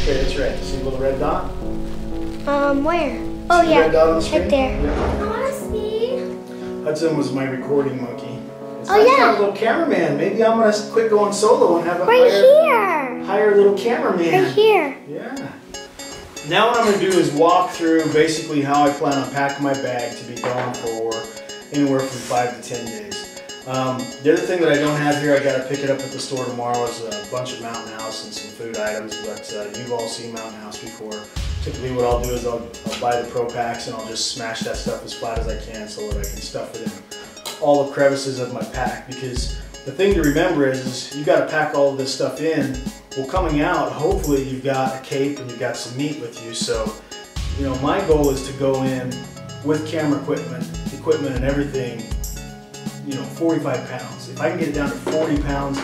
Okay, it's red. See a little red dot? Where? Oh see yeah, red dot on the right there. Yeah. I want to see. Hudson was my recording monkey. It's Oh nice to yeah. have a little cameraman. Maybe I'm gonna quit going solo and have a Right hire little cameraman. Right here. Yeah. Now what I'm gonna do is walk through basically how I plan on packing my bag to be gone for anywhere from 5 to 10 days. The other thing that I don't have here, I gotta pick it up at the store tomorrow, is a bunch of Mountain House and some food items, but you've all seen Mountain House before. Typically what I'll do is I'll buy the Pro Packs and I'll just smash that stuff as flat as I can so that I can stuff it in all the crevices of my pack, because the thing to remember is you gotta pack all of this stuff in. Well, coming out, hopefully you've got a cape and you've got some meat with you, so you know, my goal is to go in with camera equipment and everything, you know, 45 pounds. If I can get it down to 40 pounds,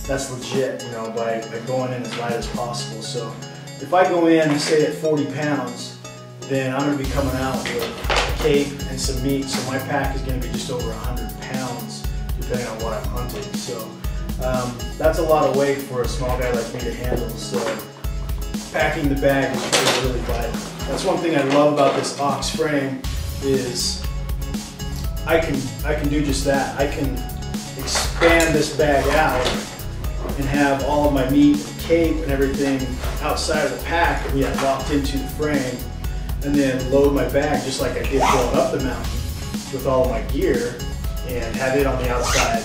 that's legit, you know, by going in as light as possible. So if I go in, say at 40 pounds, then I'm going to be coming out with a cape and some meat, so my pack is going to be just over 100 pounds, depending on what I'm hunting. So that's a lot of weight for a small guy like me to handle, so packing the bag is really vital. That's one thing I love about this Ox frame is I can do just that. I can expand this bag out and have all of my meat, cape, and everything outside of the pack and yet locked into the frame, and then load my bag just like I did going up the mountain with all of my gear and have it on the outside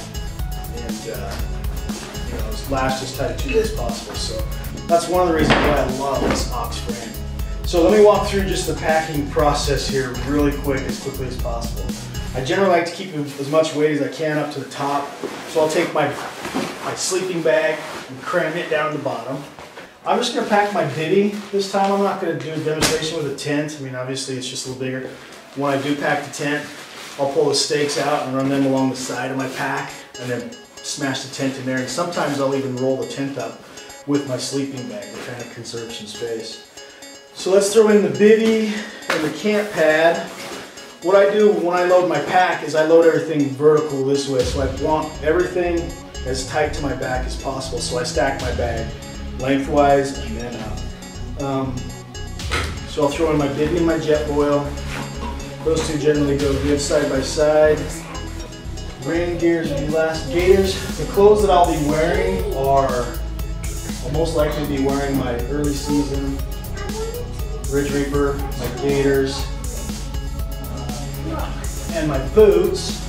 and you know, last as tight to as possible. So that's one of the reasons why I love this Ox frame. So let me walk through just the packing process here really quick, as quickly as possible. I generally like to keep as much weight as I can up to the top, so I'll take my sleeping bag and cram it down to the bottom. I'm just going to pack my biddy this time. I'm not going to do a demonstration with a tent. I mean, obviously it's just a little bigger. When I do pack the tent, I'll pull the stakes out and run them along the side of my pack and then smash the tent in there. And sometimes I'll even roll the tent up with my sleeping bag to kind of conserve some space. So let's throw in the biddy and the camp pad. What I do when I load my pack is I load everything vertical this way, so I want everything as tight to my back as possible. So I stack my bag lengthwise and then up. So I'll throw in my biddy and my jet boil. Those two generally go good side by side. Rain gears and elasticators. The clothes that I'll be wearing are, I'll most likely be wearing my early season Ridge Reaper, my gaiters, and my boots.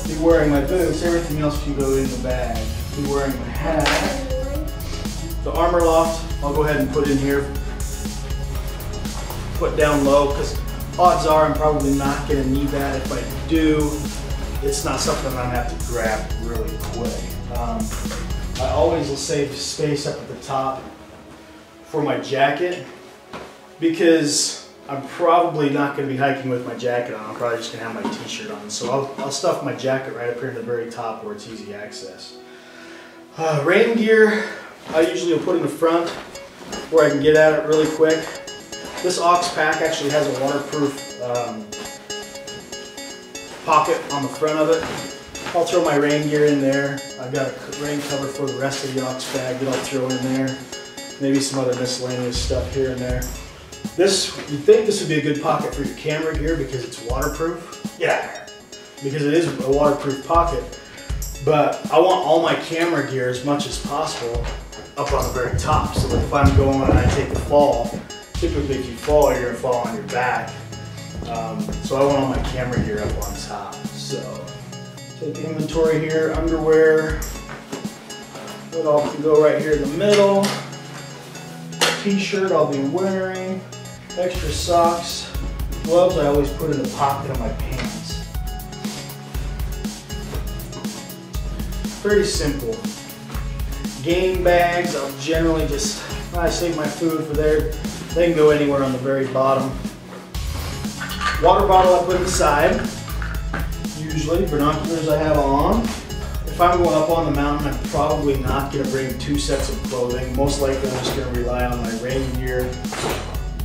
Be wearing my boots. Everything else can go in the bag. Be wearing my hat. The armor loft, I'll go ahead and put in here. Put down low, because odds are I'm probably not going to need that. If I do, it's not something I'm going to have to grab really quick. I always will save space up at the top for my jacket, because I'm probably not going to be hiking with my jacket on. I'm probably just going to have my t-shirt on. So I'll stuff my jacket right up here in the very top where it's easy access. Rain gear, I usually will put in the front where I can get at it really quick. This Ox pack actually has a waterproof pocket on the front of it. I'll throw my rain gear in there. I've got a rain cover for the rest of the Ox bag that I'll throw in there. Maybe some other miscellaneous stuff here and there. You'd think this would be a good pocket for your camera gear because it's waterproof. Yeah, because it is a waterproof pocket. But I want all my camera gear as much as possible up on the very top, so that if I'm going and I take a fall, typically if you fall, you're going to fall on your back. So I want all my camera gear up on top. So take inventory here, underwear. It all can go right here in the middle. T-shirt I'll be wearing. Extra socks. Gloves I always put in the pocket of my pants. Pretty simple. Game bags, I'll generally just, I save my food for there. They can go anywhere on the very bottom. Water bottle I put inside. Usually, binoculars I have on. If I'm going up on the mountain, I'm probably not going to bring 2 sets of clothing. Most likely I'm just going to rely on my rain gear,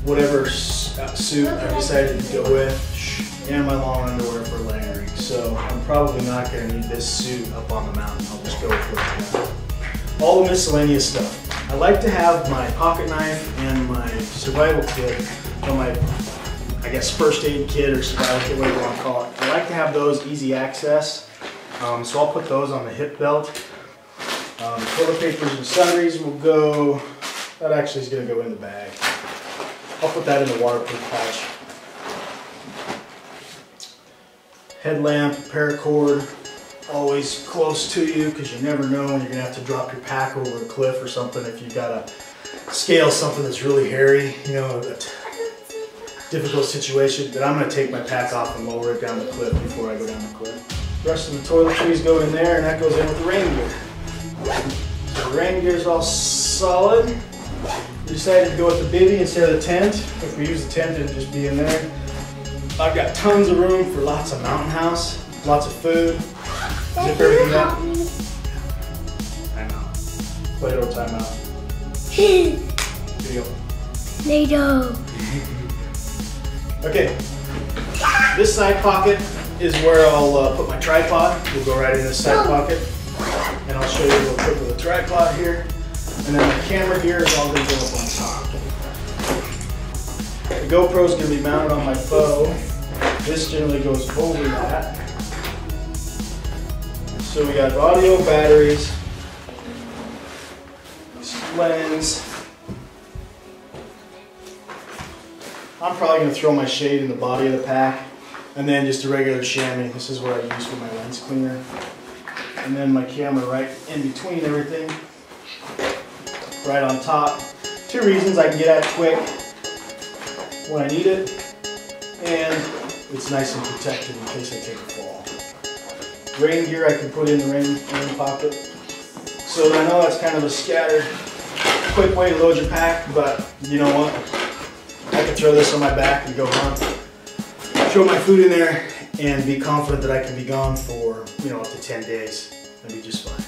whatever suit I've decided to go with, and my long underwear for layering. So I'm probably not going to need this suit up on the mountain. I'll just go with what I got. All the miscellaneous stuff. I like to have my pocket knife and my survival kit, or my, I guess, first aid kit or survival kit, whatever you want to call it. I like to have those easy access, so I'll put those on the hip belt. Toilet papers and sundries will go, that actually is going to go in the bag. I'll put that in the waterproof pouch. Headlamp, paracord, always close to you because you never know when you're going to have to drop your pack over a cliff or something if you've got to scale something that's really hairy, you know, a difficult situation. But I'm going to take my pack off and lower it down the cliff before I go down the cliff. The rest of the toiletries go in there, and that goes in with the rain gear. So the rain gear is all solid. We decided to go with the bivvy instead of the tent. If we use the tent, it'll just be in there. I've got tons of room for lots of mountain house, lots of food. Zip everything up. I know. Play-Doh timeout. Video. Play-Doh. Okay. This side pocket is where I'll put my tripod. We'll go right in this side pocket. And I'll show you real quick with the tripod here. And then the camera gear is all going to go up on top. The GoPro is going to be mounted on my bow. This generally goes over that. So we got audio, batteries, lens. I'm probably going to throw my shade in the body of the pack. And then just a regular chamois. This is what I use for my lens cleaner. And then my camera right in between everything. Right on top. 2 reasons: I can get at it quick when I need it, and it's nice and protected in case I take a fall. Rain gear I can put in the rain pocket. So I know that's kind of a scattered, quick way to load your pack, but you know what? I can throw this on my back and go hunt, throw my food in there, and be confident that I can be gone for, you know, up to 10 days. That'd be just fine.